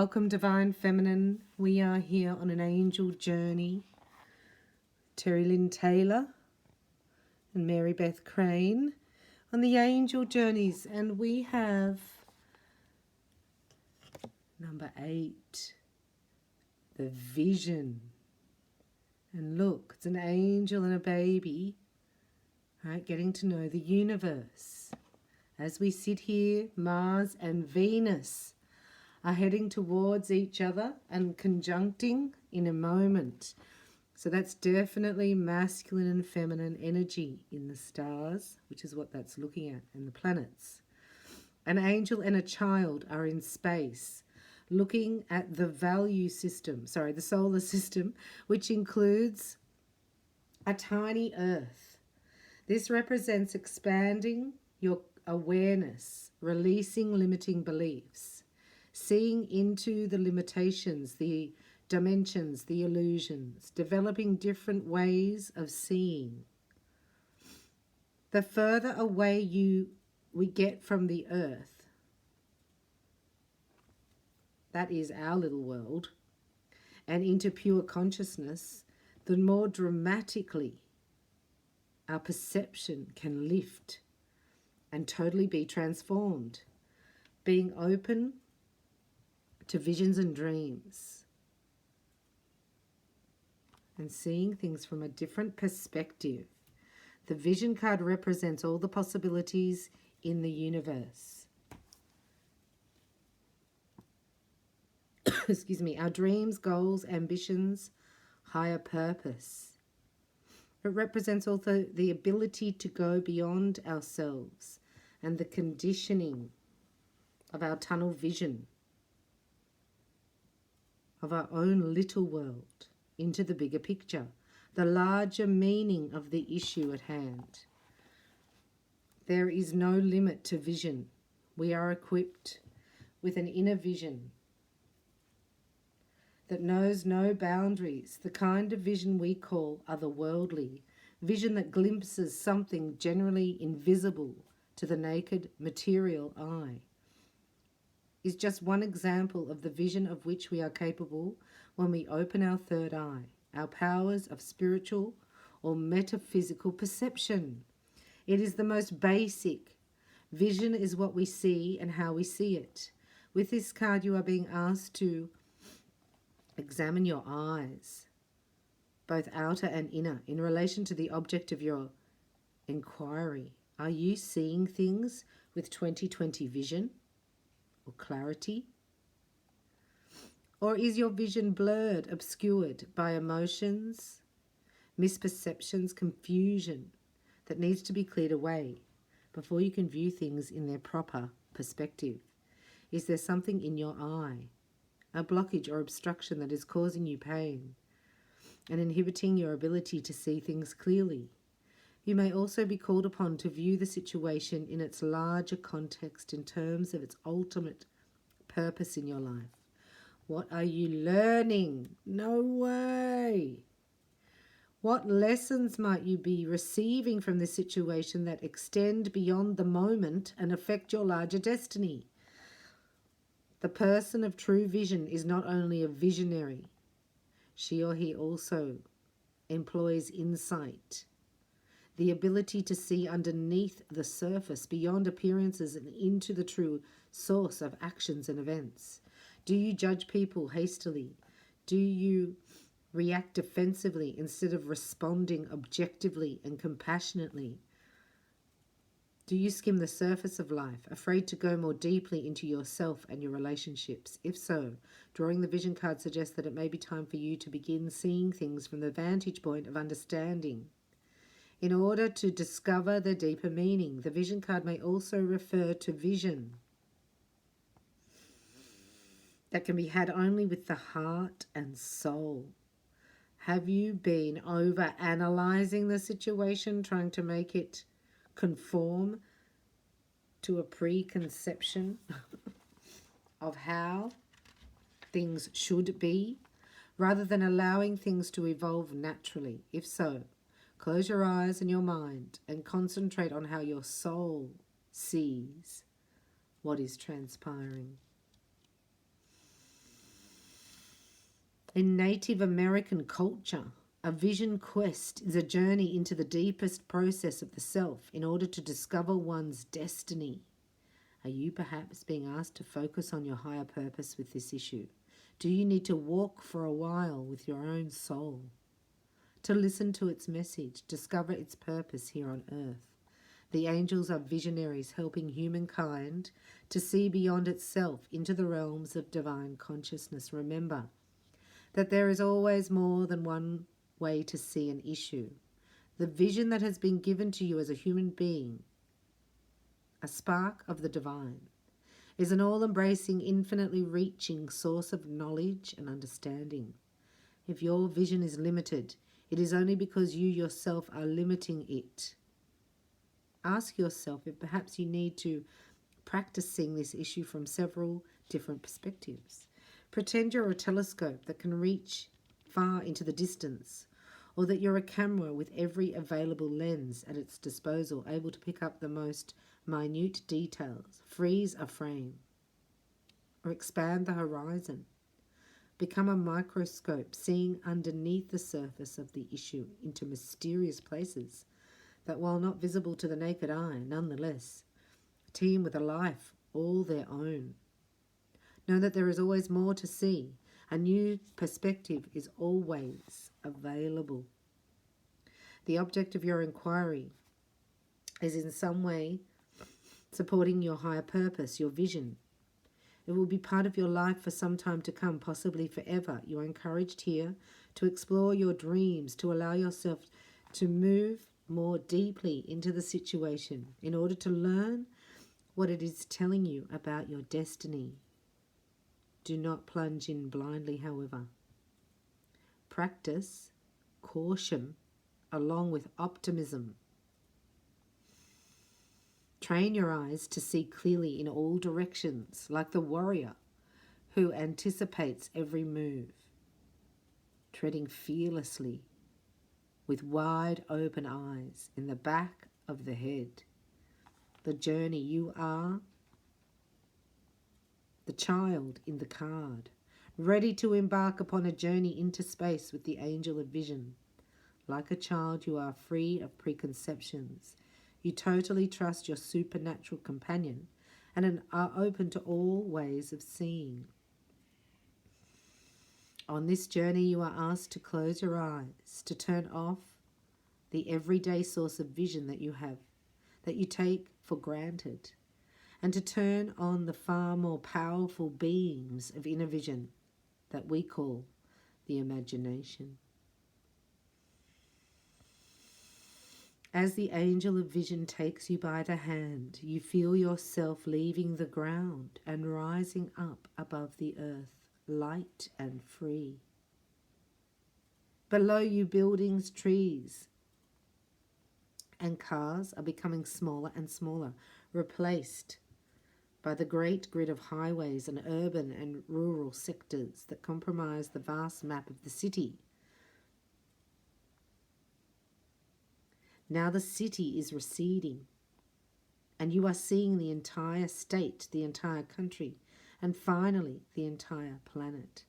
Welcome, Divine Feminine. We are here on an angel journey. Terry Lynn Taylor and Mary Beth Crane on the angel journeys. And we have number 8, the vision. And look, it's an angel and a baby, right? Getting to know the universe. As we sit here, Mars and Venus are heading towards each other and conjuncting in a moment. So that's definitely masculine and feminine energy in the stars, which is what that's looking at, and the planets. An angel and a child are in space, looking at the value system, the solar system, which includes a tiny earth. This represents expanding your awareness, releasing limiting beliefs, seeing into the limitations, the dimensions, the illusions, developing different ways of seeing. The further away we get from the earth, that is our little world, and into pure consciousness, the more dramatically our perception can lift and totally be transformed, being open to visions and dreams and seeing things from a different perspective. The vision card represents all the possibilities in the universe. Excuse me, our dreams, goals, ambitions, higher purpose. It represents also the ability to go beyond ourselves and the conditioning of our tunnel vision of our own little world into the bigger picture, the larger meaning of the issue at hand. There is no limit to vision. We are equipped with an inner vision that knows no boundaries, the kind of vision we call otherworldly, vision that glimpses something generally invisible to the naked material eye, is just one example of the vision of which we are capable when we open our third eye, our powers of spiritual or metaphysical perception. It is the most basic. Vision is what we see and how we see it. With this card, you are being asked to examine your eyes, both outer and inner, in relation to the object of your inquiry. Are you seeing things with 20/20 vision or clarity? Or is your vision blurred, obscured by emotions, misperceptions, confusion that needs to be cleared away before you can view things in their proper perspective? Is there something in your eye, a blockage or obstruction that is causing you pain and inhibiting your ability to see things clearly? You may also be called upon to view the situation in its larger context in terms of its ultimate purpose in your life. What are you learning? No way. What lessons might you be receiving from this situation that extend beyond the moment and affect your larger destiny? The person of true vision is not only a visionary, she or he also employs insight, the ability to see underneath the surface, beyond appearances, and into the true source of actions and events. Do you judge people hastily? Do you react defensively instead of responding objectively and compassionately? Do you skim the surface of life, afraid to go more deeply into yourself and your relationships? If so, drawing the vision card suggests that it may be time for you to begin seeing things from the vantage point of understanding in order to discover the deeper meaning. The vision card may also refer to vision that can be had only with the heart and soul. Have you been over-analyzing the situation, trying to make it conform to a preconception of how things should be, rather than allowing things to evolve naturally? If so, close your eyes and your mind and concentrate on how your soul sees what is transpiring. In Native American culture, a vision quest is a journey into the deepest process of the self in order to discover one's destiny. Are you perhaps being asked to focus on your higher purpose with this issue? Do you need to walk for a while with your own soul? To listen to its message, discover its purpose here on earth. The angels are visionaries helping humankind to see beyond itself into the realms of divine consciousness. Remember that there is always more than one way to see an issue. The vision that has been given to you as a human being, a spark of the divine, is an all-embracing, infinitely reaching source of knowledge and understanding. If your vision is limited, it is only because you yourself are limiting it. Ask yourself if perhaps you need to practice seeing this issue from several different perspectives. Pretend you're a telescope that can reach far into the distance, or that you're a camera with every available lens at its disposal, able to pick up the most minute details. Freeze a frame, or expand the horizon. Become a microscope, seeing underneath the surface of the issue into mysterious places that, while not visible to the naked eye, nonetheless teem with a life all their own. Know that there is always more to see. A new perspective is always available. The object of your inquiry is in some way supporting your higher purpose, your vision. It will be part of your life for some time to come, possibly forever. You are encouraged here to explore your dreams, to allow yourself to move more deeply into the situation in order to learn what it is telling you about your destiny. Do not plunge in blindly, however. Practice caution along with optimism. Train your eyes to see clearly in all directions, like the warrior who anticipates every move, treading fearlessly with wide open eyes in the back of the head. The journey, you are the child in the card, ready to embark upon a journey into space with the angel of vision. Like a child, you are free of preconceptions. You totally trust your supernatural companion and are open to all ways of seeing. On this journey, you are asked to close your eyes, to turn off the everyday source of vision that you have, that you take for granted, and to turn on the far more powerful beams of inner vision that we call the imagination. As the angel of vision takes you by the hand, you feel yourself leaving the ground and rising up above the earth, light and free. Below you, buildings, trees, and cars are becoming smaller and smaller, replaced by the great grid of highways and urban and rural sectors that comprise the vast map of the city. Now the city is receding, and you are seeing the entire state, the entire country, and finally the entire planet.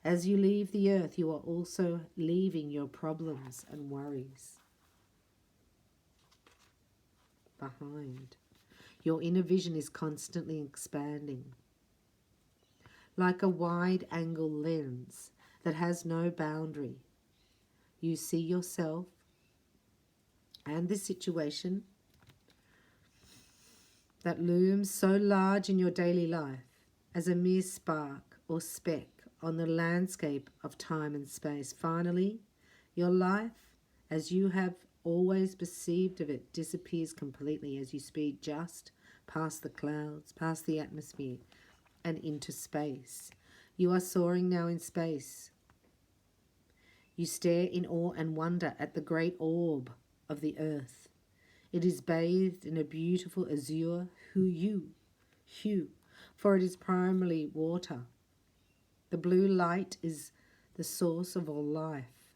As you leave the earth, you are also leaving your problems and worries behind. Your inner vision is constantly expanding. Like a wide-angle lens that has no boundary, you see yourself and this situation that looms so large in your daily life as a mere spark or speck on the landscape of time and space. Finally, your life, as you have always perceived of it, disappears completely as you speed just past the clouds, past the atmosphere, and into space. You are soaring now in space. You stare in awe and wonder at the great orb of the earth. It is bathed in a beautiful azure hue, for it is primarily water. The blue light is the source of all life,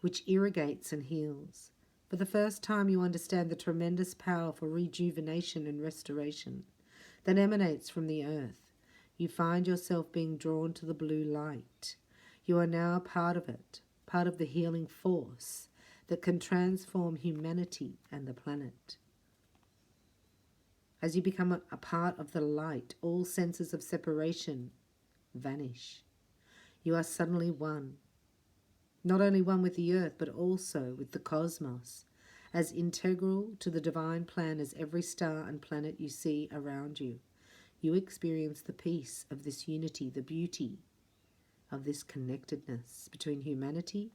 which irrigates and heals. For the first time, you understand the tremendous power for rejuvenation and restoration that emanates from the earth. You find yourself being drawn to the blue light. You are now part of it, part of the healing force that can transform humanity and the planet. As you become a part of the light, all senses of separation vanish. You are suddenly one, not only one with the earth, but also with the cosmos, as integral to the divine plan as every star and planet you see around you. You experience the peace of this unity, the beauty of this connectedness between humanity,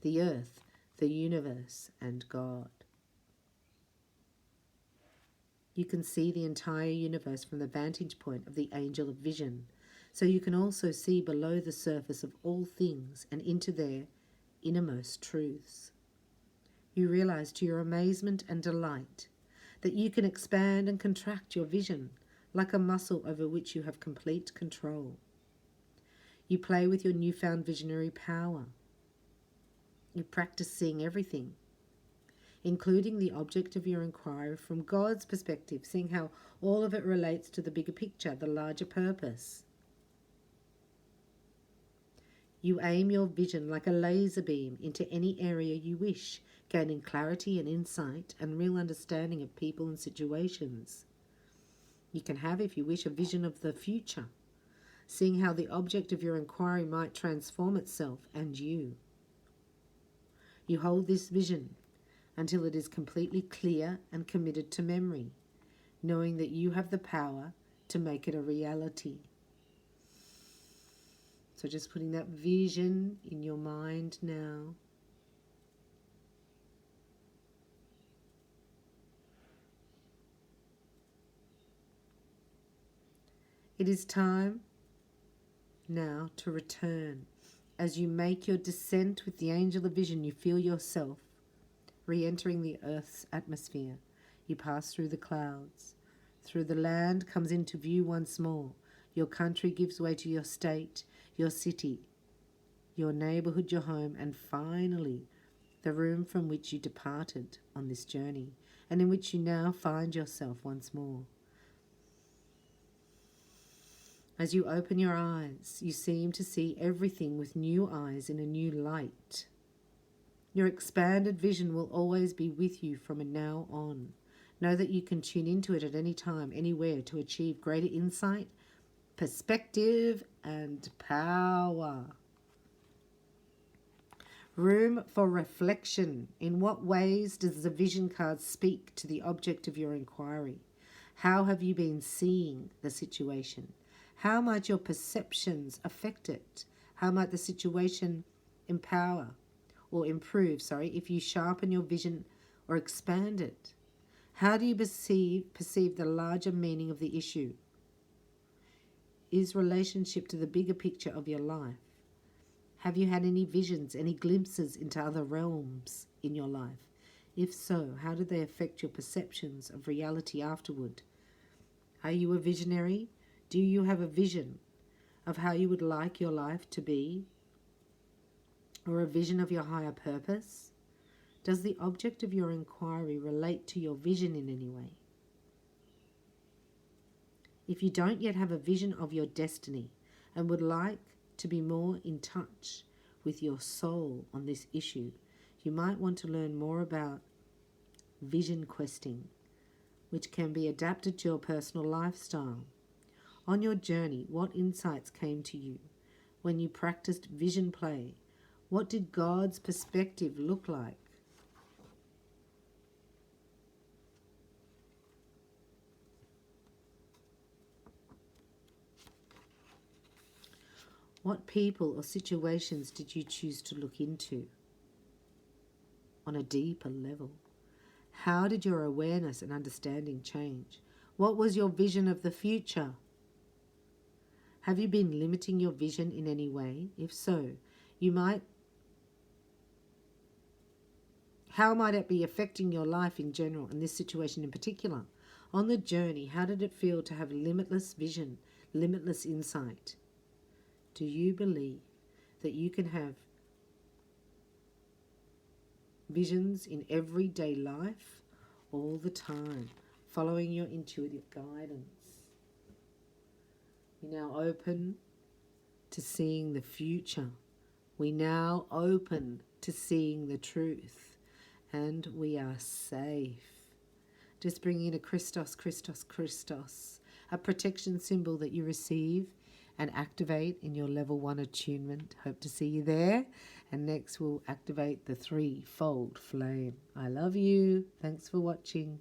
the earth, the universe, and God. You can see the entire universe from the vantage point of the angel of vision, so you can also see below the surface of all things and into their innermost truths. You realize to your amazement and delight that you can expand and contract your vision like a muscle over which you have complete control. You play with your newfound visionary power. You practice seeing everything, including the object of your inquiry from God's perspective, seeing how all of it relates to the bigger picture, the larger purpose. You aim your vision like a laser beam into any area you wish, gaining clarity and insight and real understanding of people and situations. You can have, if you wish, a vision of the future, seeing how the object of your inquiry might transform itself and you. You hold this vision until it is completely clear and committed to memory, knowing that you have the power to make it a reality. So just putting that vision in your mind now. It is time now to return. As you make your descent with the angel of vision, you feel yourself re-entering the earth's atmosphere. You pass through the clouds. Through the land comes into view once more. Your country gives way to your state, your city, your neighborhood, your home, and finally the room from which you departed on this journey and in which you now find yourself once more. As you open your eyes, you seem to see everything with new eyes in a new light. Your expanded vision will always be with you from now on. Know that you can tune into it at any time, anywhere, to achieve greater insight, perspective, and power. Room for reflection. In what ways does the vision card speak to the object of your inquiry? How have you been seeing the situation? How might your perceptions affect it? How might the situation improve, if you sharpen your vision or expand it? How do you perceive the larger meaning of the issue? Is relationship to the bigger picture of your life? Have you had any visions, any glimpses into other realms in your life? If so, how did they affect your perceptions of reality afterward? Are you a visionary? Do you have a vision of how you would like your life to be? Or a vision of your higher purpose? Does the object of your inquiry relate to your vision in any way? If you don't yet have a vision of your destiny and would like to be more in touch with your soul on this issue, you might want to learn more about vision questing, which can be adapted to your personal lifestyle. On your journey, what insights came to you when you practiced vision play? What did God's perspective look like? What people or situations did you choose to look into on a deeper level? How did your awareness and understanding change? What was your vision of the future? Have you been limiting your vision in any way? If so, how might it be affecting your life in general and this situation in particular? On the journey, how did it feel to have limitless vision, limitless insight? Do you believe that you can have visions in everyday life all the time, following your intuitive guidance? You're now open to seeing the future We now open to seeing the truth, and we are safe. Just bring in a Christos, Christos, Christos, a protection symbol that you receive and activate in your level 1 attunement. Hope to see you there. And next we'll activate the 3-fold flame. I love you. Thanks for watching.